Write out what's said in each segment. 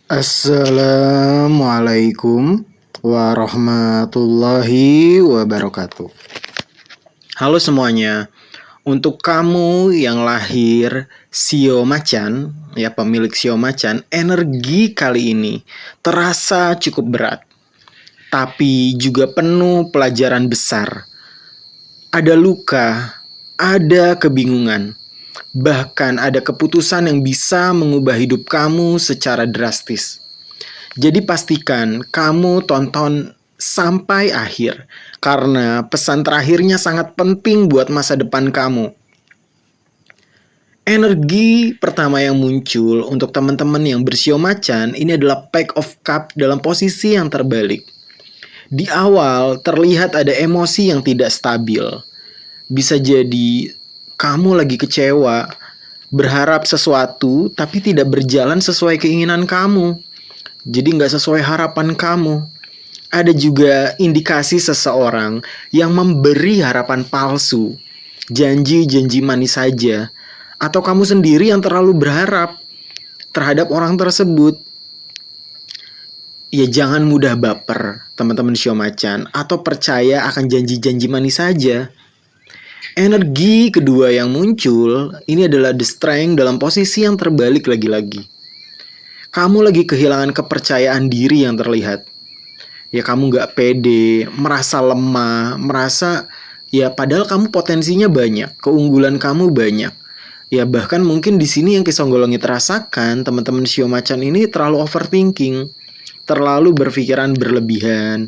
Assalamualaikum warahmatullahi wabarakatuh. Halo semuanya. Untuk kamu yang lahir Shio Macan, ya pemilik Shio Macan, energi kali ini terasa cukup berat. Tapi juga penuh pelajaran besar. Ada luka, ada kebingungan. Bahkan ada keputusan yang bisa mengubah hidup kamu secara drastis. Jadi pastikan kamu tonton sampai akhir, karena pesan terakhirnya sangat penting buat masa depan kamu. Energi pertama yang muncul untuk teman-teman yang bersio macan ini adalah Pack of Cup dalam posisi yang terbalik. Di awal terlihat ada emosi yang tidak stabil. Bisa jadi kamu lagi kecewa, berharap sesuatu tapi tidak berjalan sesuai keinginan kamu. Jadi nggak sesuai harapan kamu. Ada juga indikasi seseorang yang memberi harapan palsu, janji-janji manis saja, atau kamu sendiri yang terlalu berharap terhadap orang tersebut. Ya jangan mudah baper, teman-teman Shio Macan, atau percaya akan janji-janji manis saja. Energi kedua yang muncul ini adalah The Strength dalam posisi yang terbalik lagi-lagi. Kamu lagi kehilangan kepercayaan diri yang terlihat. Ya kamu gak pede, merasa lemah, merasa ya padahal kamu potensinya banyak, keunggulan kamu banyak. Ya bahkan mungkin di sini yang Kisonggolongit rasakan, teman-teman Shio Macan ini terlalu overthinking, terlalu berpikiran berlebihan.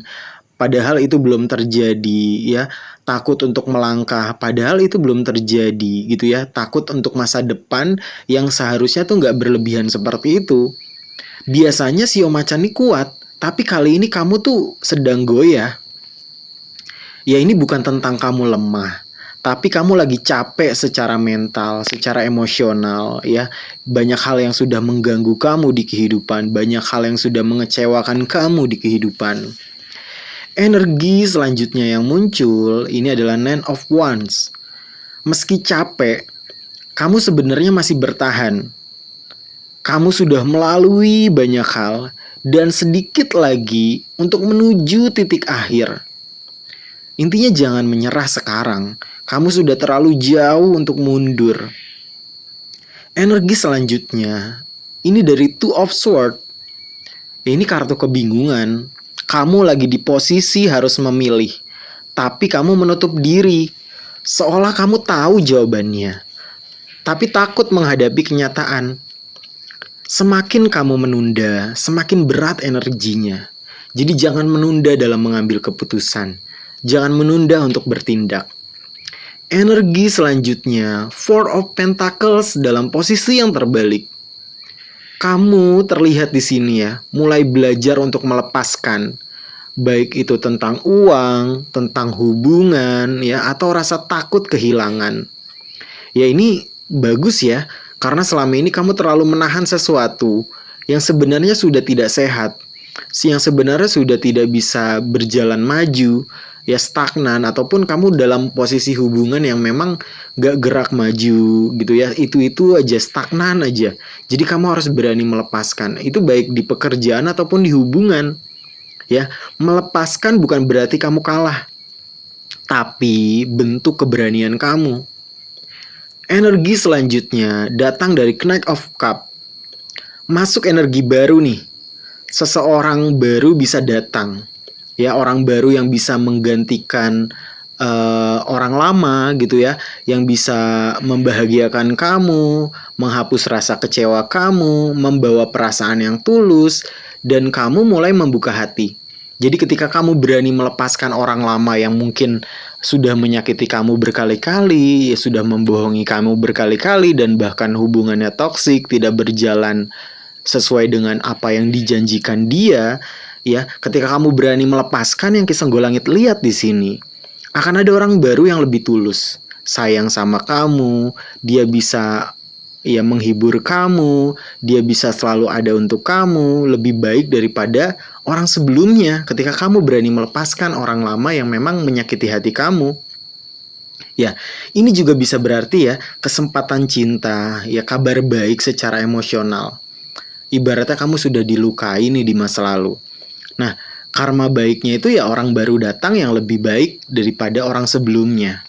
Padahal itu belum terjadi, ya. Takut untuk melangkah, padahal itu belum terjadi, gitu ya. Takut untuk masa depan yang seharusnya tuh nggak berlebihan seperti itu. Biasanya Shio Macan ini kuat, tapi kali ini kamu tuh sedang goyah. Ya ini bukan tentang kamu lemah, tapi kamu lagi capek secara mental, secara emosional, ya. Banyak hal yang sudah mengganggu kamu di kehidupan, banyak hal yang sudah mengecewakan kamu di kehidupan. Energi selanjutnya yang muncul ini adalah Nine of Wands. Meski capek, kamu sebenarnya masih bertahan. Kamu sudah melalui banyak hal dan sedikit lagi untuk menuju titik akhir. Intinya jangan menyerah sekarang. Kamu sudah terlalu jauh untuk mundur. Energi selanjutnya ini dari Two of Swords. Ini kartu kebingungan. Kamu lagi di posisi harus memilih, tapi kamu menutup diri, seolah kamu tahu jawabannya, tapi takut menghadapi kenyataan. Semakin kamu menunda, semakin berat energinya. Jadi jangan menunda dalam mengambil keputusan. Jangan menunda untuk bertindak. Energi selanjutnya, Four of Pentacles dalam posisi yang terbalik. Kamu terlihat di sini ya, mulai belajar untuk melepaskan. Baik itu tentang uang, tentang hubungan, ya, atau rasa takut kehilangan. Ya ini bagus ya, karena selama ini kamu terlalu menahan sesuatu yang sebenarnya sudah tidak sehat, yang sebenarnya sudah tidak bisa berjalan maju, ya stagnan, ataupun kamu dalam posisi hubungan yang memang gak gerak maju gitu ya, itu aja, stagnan aja. Jadi kamu harus berani melepaskan, itu baik di pekerjaan ataupun di hubungan. Ya, melepaskan bukan berarti kamu kalah, tapi bentuk keberanian kamu. Energi selanjutnya datang dari Knight of Cup. Masuk energi baru nih. Seseorang baru bisa datang. Ya, orang baru yang bisa menggantikan orang lama gitu ya, yang bisa membahagiakan kamu, menghapus rasa kecewa kamu, membawa perasaan yang tulus, dan kamu mulai membuka hati. Jadi ketika kamu berani melepaskan orang lama yang mungkin sudah menyakiti kamu berkali-kali, ya sudah membohongi kamu berkali-kali, dan bahkan hubungannya toksik, tidak berjalan sesuai dengan apa yang dijanjikan dia, ya, ketika kamu berani melepaskan, yang Kisonggolangit lihat di sini, akan ada orang baru yang lebih tulus, sayang sama kamu, dia bisa ya menghibur kamu, dia bisa selalu ada untuk kamu, lebih baik daripada orang sebelumnya ketika kamu berani melepaskan orang lama yang memang menyakiti hati kamu. Ya, ini juga bisa berarti ya kesempatan cinta, ya kabar baik secara emosional. Ibaratnya kamu sudah dilukai nih di masa lalu. Nah, karma baiknya itu ya orang baru datang yang lebih baik daripada orang sebelumnya.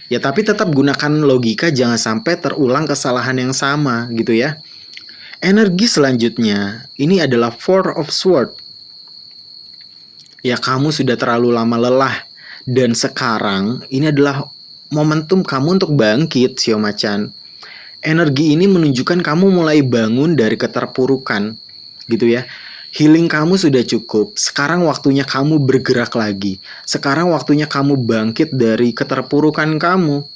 Ya tapi tetap gunakan logika, jangan sampai terulang kesalahan yang sama gitu ya. Energi selanjutnya, ini adalah Four of Swords. Ya kamu sudah terlalu lama lelah. Dan sekarang ini adalah momentum kamu untuk bangkit, Shio Macan. Energi ini menunjukkan kamu mulai bangun dari keterpurukan gitu ya. Healing kamu sudah cukup. Sekarang waktunya kamu bergerak lagi. Sekarang waktunya kamu bangkit dari keterpurukan kamu.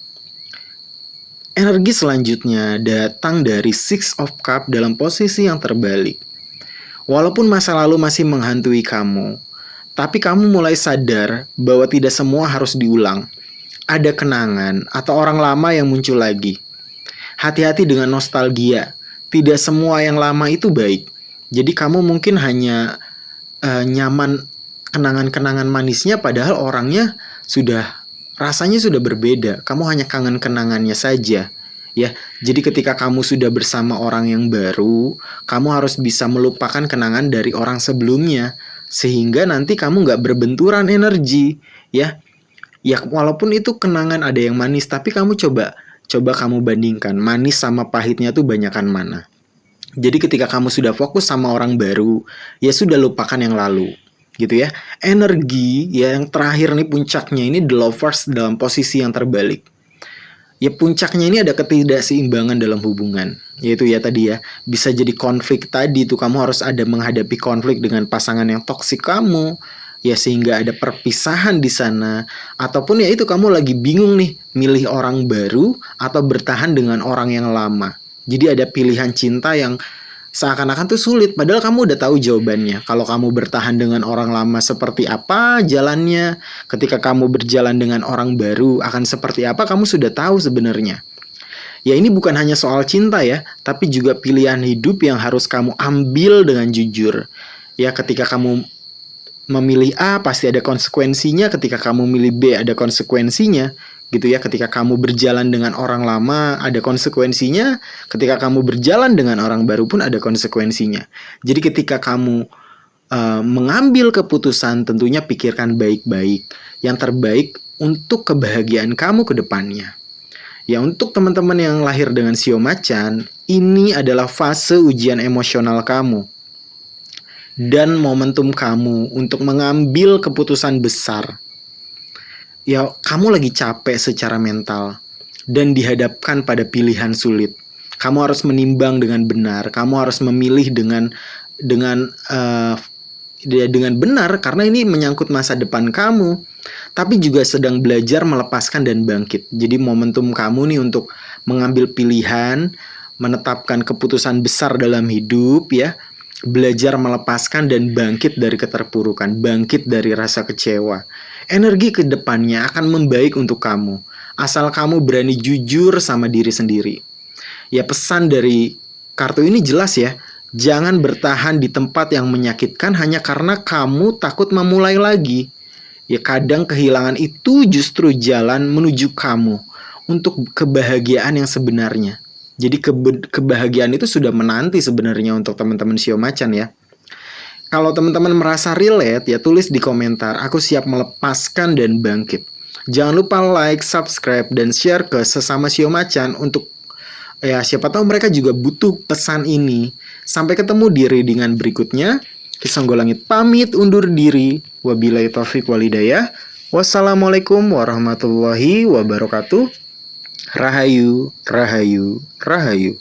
Energi selanjutnya datang dari Six of Cups dalam posisi yang terbalik. Walaupun masa lalu masih menghantui kamu, tapi kamu mulai sadar bahwa tidak semua harus diulang. Ada kenangan atau orang lama yang muncul lagi. Hati-hati dengan nostalgia. Tidak semua yang lama itu baik. Jadi kamu mungkin hanya nyaman kenangan-kenangan manisnya, padahal orangnya rasanya sudah berbeda. Kamu hanya kangen kenangannya saja. Ya, jadi ketika kamu sudah bersama orang yang baru, kamu harus bisa melupakan kenangan dari orang sebelumnya, sehingga nanti kamu nggak berbenturan energi. Ya, walaupun itu kenangan ada yang manis, tapi kamu coba kamu bandingkan manis sama pahitnya tuh banyakan mana. Jadi ketika kamu sudah fokus sama orang baru, ya sudah lupakan yang lalu, gitu ya. Energi ya yang terakhir nih puncaknya ini The Lovers dalam posisi yang terbalik. Ya puncaknya ini ada ketidakseimbangan dalam hubungan, yaitu ya tadi ya bisa jadi konflik tadi tuh, kamu harus ada menghadapi konflik dengan pasangan yang toksik kamu, ya sehingga ada perpisahan di sana, ataupun ya itu kamu lagi bingung nih milih orang baru atau bertahan dengan orang yang lama. Jadi ada pilihan cinta yang seakan-akan tuh sulit, padahal kamu udah tahu jawabannya. Kalau kamu bertahan dengan orang lama seperti apa jalannya, ketika kamu berjalan dengan orang baru akan seperti apa, kamu sudah tahu sebenarnya. Ya ini bukan hanya soal cinta ya, tapi juga pilihan hidup yang harus kamu ambil dengan jujur. Ya ketika kamu memilih A pasti ada konsekuensinya, ketika kamu milih B ada konsekuensinya. Gitu ya, ketika kamu berjalan dengan orang lama ada konsekuensinya, ketika kamu berjalan dengan orang baru pun ada konsekuensinya. Jadi ketika kamu mengambil keputusan, tentunya pikirkan baik-baik yang terbaik untuk kebahagiaan kamu ke depannya. Ya untuk teman-teman yang lahir dengan Shio Macan, ini adalah fase ujian emosional kamu dan momentum kamu untuk mengambil keputusan besar. Ya, kamu lagi capek secara mental dan dihadapkan pada pilihan sulit. Kamu harus menimbang dengan benar. Kamu harus memilih dengan benar karena ini menyangkut masa depan kamu. Tapi juga sedang belajar melepaskan dan bangkit. Jadi momentum kamu nih untuk mengambil pilihan, menetapkan keputusan besar dalam hidup ya. Belajar melepaskan dan bangkit dari keterpurukan, bangkit dari rasa kecewa. Energi ke depannya akan membaik untuk kamu, asal kamu berani jujur sama diri sendiri. Ya pesan dari kartu ini jelas ya, jangan bertahan di tempat yang menyakitkan hanya karena kamu takut memulai lagi. Ya kadang kehilangan itu justru jalan menuju kamu untuk kebahagiaan yang sebenarnya. Jadi kebahagiaan itu sudah menanti sebenarnya untuk teman-teman Shio Macan ya. Kalau teman-teman merasa relate ya tulis di komentar, aku siap melepaskan dan bangkit. Jangan lupa like, subscribe, dan share ke sesama Shio Macan untuk ya siapa tahu mereka juga butuh pesan ini. Sampai ketemu di readingan berikutnya. Kisonggolangit pamit undur diri. Wabillahi taufiq walhidayah. Wassalamualaikum warahmatullahi wabarakatuh. Rahayu, rahayu, rahayu.